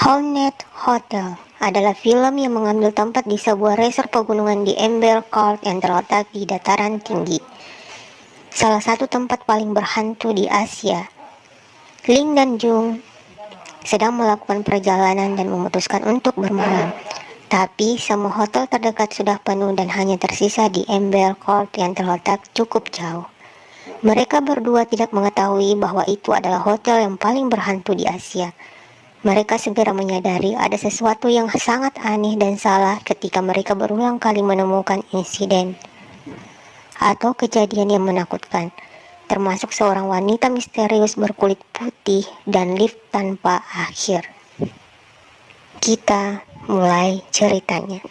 Haunted Hotel adalah film yang mengambil tempat di sebuah resort pegunungan di Amber Court yang terletak di dataran tinggi. Salah satu tempat paling berhantu di Asia. Ling dan Jung sedang melakukan perjalanan dan memutuskan untuk bermalam. Tapi semua hotel terdekat sudah penuh dan hanya tersisa di Amber Court yang terletak cukup jauh. Mereka berdua tidak mengetahui bahwa itu adalah hotel yang paling berhantu di Asia. Mereka segera menyadari ada sesuatu yang sangat aneh dan salah ketika mereka berulang kali menemukan insiden atau kejadian yang menakutkan, termasuk seorang wanita misterius berkulit putih dan lift tanpa akhir. Kita mulai ceritanya.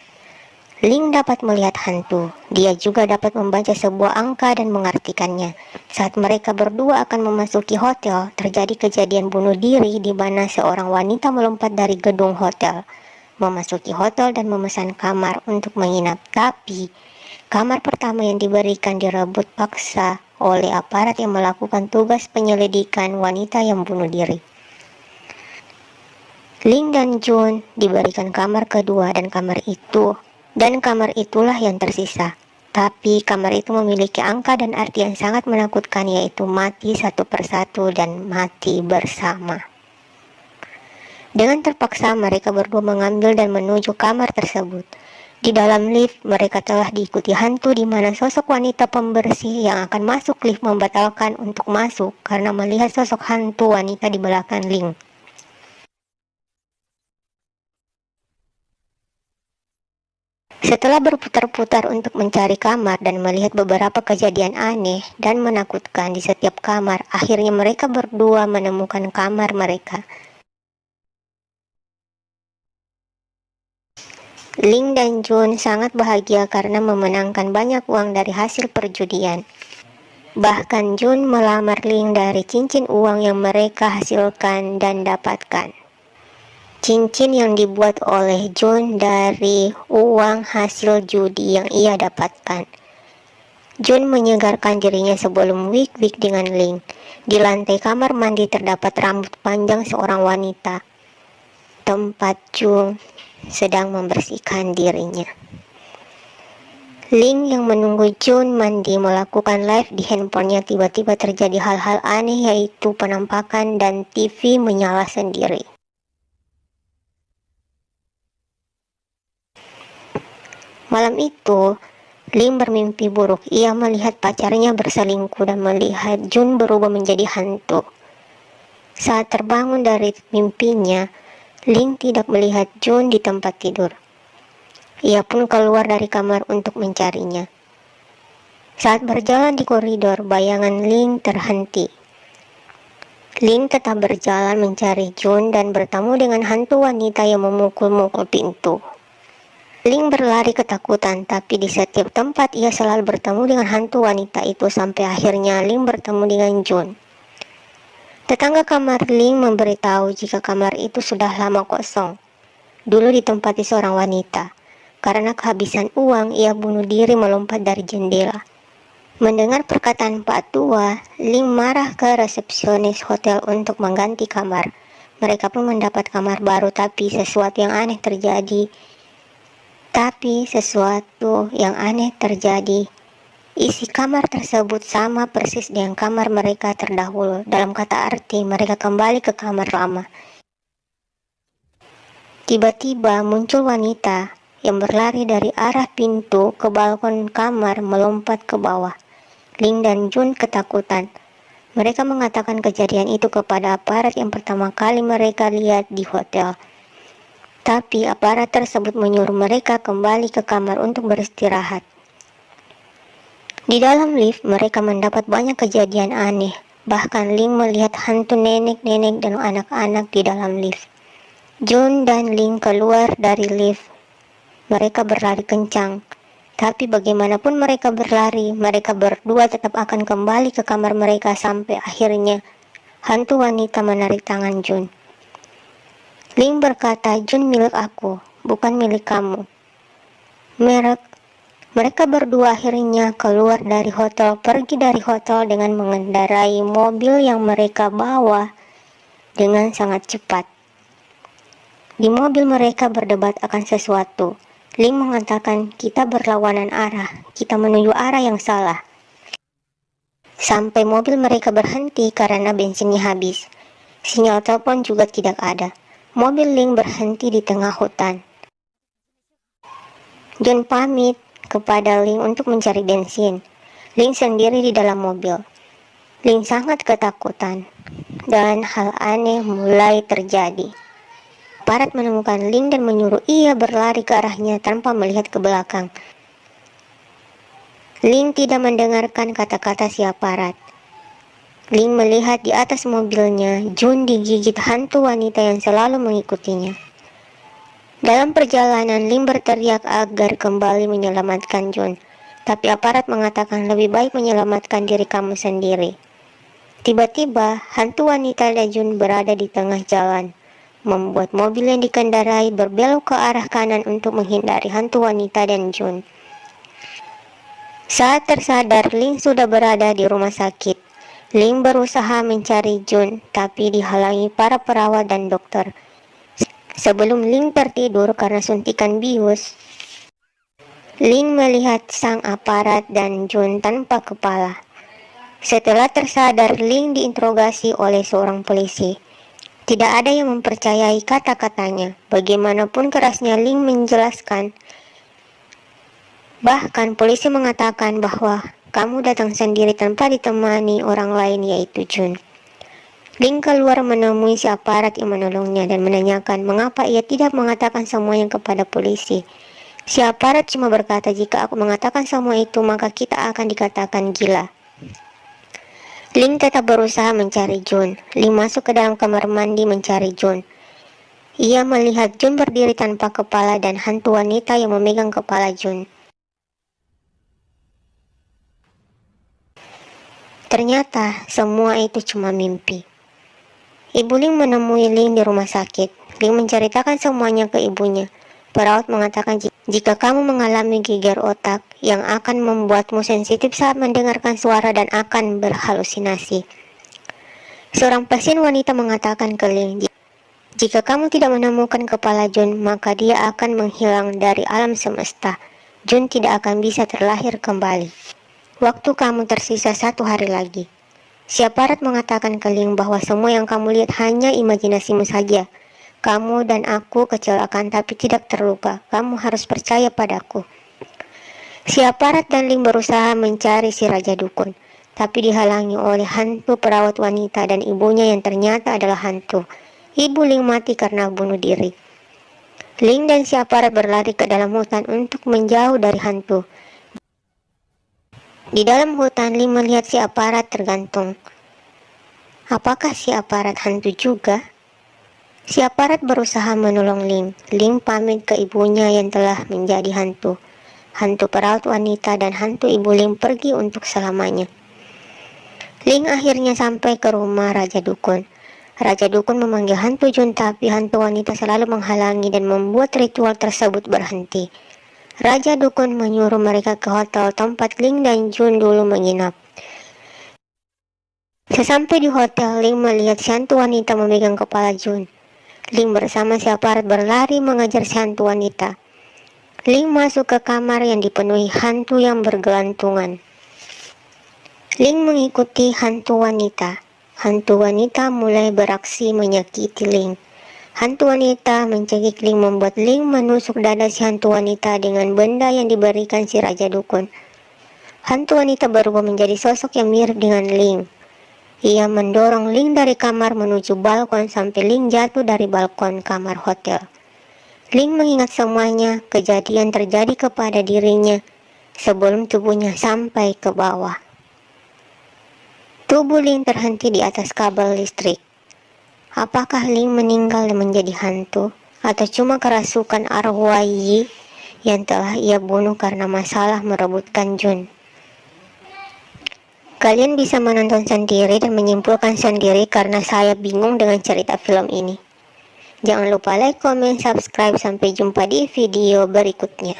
Ling dapat melihat hantu. Dia juga dapat membaca sebuah angka dan mengartikannya. Saat mereka berdua akan memasuki hotel, terjadi kejadian bunuh diri di mana seorang wanita melompat dari gedung hotel, memasuki hotel dan memesan kamar untuk menginap. Tapi, kamar pertama yang diberikan direbut paksa oleh aparat yang melakukan tugas penyelidikan wanita yang bunuh diri. Ling dan Jun diberikan kamar kedua dan kamar itulah yang tersisa. Tapi kamar itu memiliki angka dan arti yang sangat menakutkan, yaitu mati satu persatu dan mati bersama. Dengan terpaksa mereka berdua mengambil dan menuju kamar tersebut. Di dalam lift mereka telah diikuti hantu di mana sosok wanita pembersih yang akan masuk lift membatalkan untuk masuk karena melihat sosok hantu wanita di belakang Ling. Setelah berputar-putar untuk mencari kamar dan melihat beberapa kejadian aneh dan menakutkan di setiap kamar, akhirnya mereka berdua menemukan kamar mereka. Ling dan Jun sangat bahagia karena memenangkan banyak uang dari hasil perjudian. Bahkan Jun melamar Ling dari cincin uang yang mereka hasilkan dan dapatkan. Cincin yang dibuat oleh Jun dari uang hasil judi yang ia dapatkan. Jun menyegarkan dirinya sebelum wig-wig dengan Ling. Di lantai kamar mandi terdapat rambut panjang seorang wanita, tempat Jun sedang membersihkan dirinya. Ling yang menunggu Jun mandi melakukan live di handphonenya. Tiba-tiba terjadi hal-hal aneh, yaitu penampakan dan TV menyala sendiri. Malam itu, Ling bermimpi buruk. Ia melihat pacarnya berselingkuh dan melihat Jun berubah menjadi hantu. Saat terbangun dari mimpinya, Ling tidak melihat Jun di tempat tidur. Ia pun keluar dari kamar untuk mencarinya. Saat berjalan di koridor, bayangan Ling terhenti. Ling tetap berjalan mencari Jun dan bertemu dengan hantu wanita yang memukul-mukul pintu. Ling berlari ketakutan, tapi di setiap tempat ia selalu bertemu dengan hantu wanita itu sampai akhirnya Ling bertemu dengan Jun. Tetangga kamar Ling memberitahu jika kamar itu sudah lama kosong. Dulu ditempati seorang wanita. Karena kehabisan uang, ia bunuh diri melompat dari jendela. Mendengar perkataan Pak Tua, Ling marah ke resepsionis hotel untuk mengganti kamar. Mereka pun mendapat kamar baru, tapi sesuatu yang aneh terjadi. Isi kamar tersebut sama persis dengan kamar mereka terdahulu. Dalam kata arti, mereka kembali ke kamar lama. Tiba-tiba muncul wanita yang berlari dari arah pintu ke balkon kamar melompat ke bawah. Ling dan Jun ketakutan. Mereka mengatakan kejadian itu kepada aparat yang pertama kali mereka lihat di hotel. Tapi aparat tersebut menyuruh mereka kembali ke kamar untuk beristirahat. Di dalam lift, mereka mendapat banyak kejadian aneh. Bahkan Ling melihat hantu nenek-nenek dan anak-anak di dalam lift. Jun dan Ling keluar dari lift. Mereka berlari kencang. Tapi bagaimanapun mereka berlari, mereka berdua tetap akan kembali ke kamar mereka sampai akhirnya hantu wanita menarik tangan Jun. Ling berkata, "Jun milik aku, bukan milik kamu." Mereka berdua akhirnya keluar dari hotel, pergi dari hotel dengan mengendarai mobil yang mereka bawa dengan sangat cepat. Di mobil mereka berdebat akan sesuatu. Ling mengatakan kita berlawanan arah, kita menuju arah yang salah. Sampai mobil mereka berhenti karena bensinnya habis. Sinyal telepon juga tidak ada. Mobil Ling berhenti di tengah hutan. John pamit kepada Ling untuk mencari bensin. Ling sendiri di dalam mobil. Ling sangat ketakutan dan hal aneh mulai terjadi. Aparat menemukan Ling dan menyuruh ia berlari ke arahnya tanpa melihat ke belakang. Ling tidak mendengarkan kata-kata si aparat. Ling melihat di atas mobilnya Jun digigit hantu wanita yang selalu mengikutinya. Dalam perjalanan, Ling berteriak agar kembali menyelamatkan Jun, tapi aparat mengatakan lebih baik menyelamatkan diri kamu sendiri. Tiba-tiba, hantu wanita dan Jun berada di tengah jalan, membuat mobil yang dikendarai berbelok ke arah kanan untuk menghindari hantu wanita dan Jun. Saat tersadar, Ling sudah berada di rumah sakit. Ling berusaha mencari Jun, tapi dihalangi para perawat dan dokter. Sebelum Ling tertidur karena suntikan bius, Ling melihat sang aparat dan Jun tanpa kepala. Setelah tersadar, Ling diinterogasi oleh seorang polisi. Tidak ada yang mempercayai kata-katanya. Bagaimanapun kerasnya Ling menjelaskan. Bahkan polisi mengatakan bahwa kamu datang sendiri tanpa ditemani orang lain, yaitu Jun. Ling keluar menemui si aparat yang menolongnya dan menanyakan mengapa ia tidak mengatakan semuanya kepada polisi. Si aparat cuma berkata, jika aku mengatakan semua itu maka kita akan dikatakan gila. Ling tetap berusaha mencari Jun. Ling masuk ke dalam kamar mandi mencari Jun. Ia melihat Jun berdiri tanpa kepala dan hantu wanita yang memegang kepala Jun. Ternyata semua itu cuma mimpi. Ibu Ling menemui Ling di rumah sakit. Ling menceritakan semuanya ke ibunya. Perawat mengatakan jika kamu mengalami geger otak yang akan membuatmu sensitif saat mendengarkan suara dan akan berhalusinasi. Seorang pasien wanita mengatakan ke Ling, jika kamu tidak menemukan kepala Jun, maka dia akan menghilang dari alam semesta. Jun tidak akan bisa terlahir kembali. Waktu kamu tersisa 1 hari lagi. Si aparat mengatakan ke Ling bahwa semua yang kamu lihat hanya imajinasimu saja. Kamu dan aku kecelakaan tapi tidak terluka. Kamu harus percaya padaku. Si aparat dan Ling berusaha mencari si Raja Dukun, tapi dihalangi oleh hantu perawat wanita dan ibunya yang ternyata adalah hantu. Ibu Ling mati karena bunuh diri. Ling dan si aparat berlari ke dalam hutan untuk menjauh dari hantu. Di dalam hutan, Ling melihat si aparat tergantung. Apakah si aparat hantu juga? Si aparat berusaha menolong Ling. Ling pamit ke ibunya yang telah menjadi hantu. Hantu perawat wanita dan hantu ibu Ling pergi untuk selamanya. Ling akhirnya sampai ke rumah Raja Dukun. Raja Dukun memanggil hantu Jun, tapi hantu wanita selalu menghalangi dan membuat ritual tersebut berhenti. Raja Dukun menyuruh mereka ke hotel tempat Ling dan Jun dulu menginap. Sesampai di hotel, Ling melihat si hantu wanita memegang kepala Jun. Ling bersama si aparat berlari mengejar si hantu wanita. Ling masuk ke kamar yang dipenuhi hantu yang bergelantungan. Ling mengikuti hantu wanita. Hantu wanita mulai beraksi menyakiti Ling. Hantu wanita mencekik Ling membuat Ling menusuk dada si hantu wanita dengan benda yang diberikan si Raja Dukun. Hantu wanita berubah menjadi sosok yang mirip dengan Ling. Ia mendorong Ling dari kamar menuju balkon sampai Ling jatuh dari balkon kamar hotel. Ling mengingat semuanya kejadian terjadi kepada dirinya sebelum tubuhnya sampai ke bawah. Tubuh Ling terhenti di atas kabel listrik. Apakah Ling meninggal dan menjadi hantu atau cuma kerasukan arwah Yi yang telah ia bunuh karena masalah merebutkan Jun? Kalian bisa menonton sendiri dan menyimpulkan sendiri karena saya bingung dengan cerita film ini. Jangan lupa like, comment, subscribe. Sampai jumpa di video berikutnya.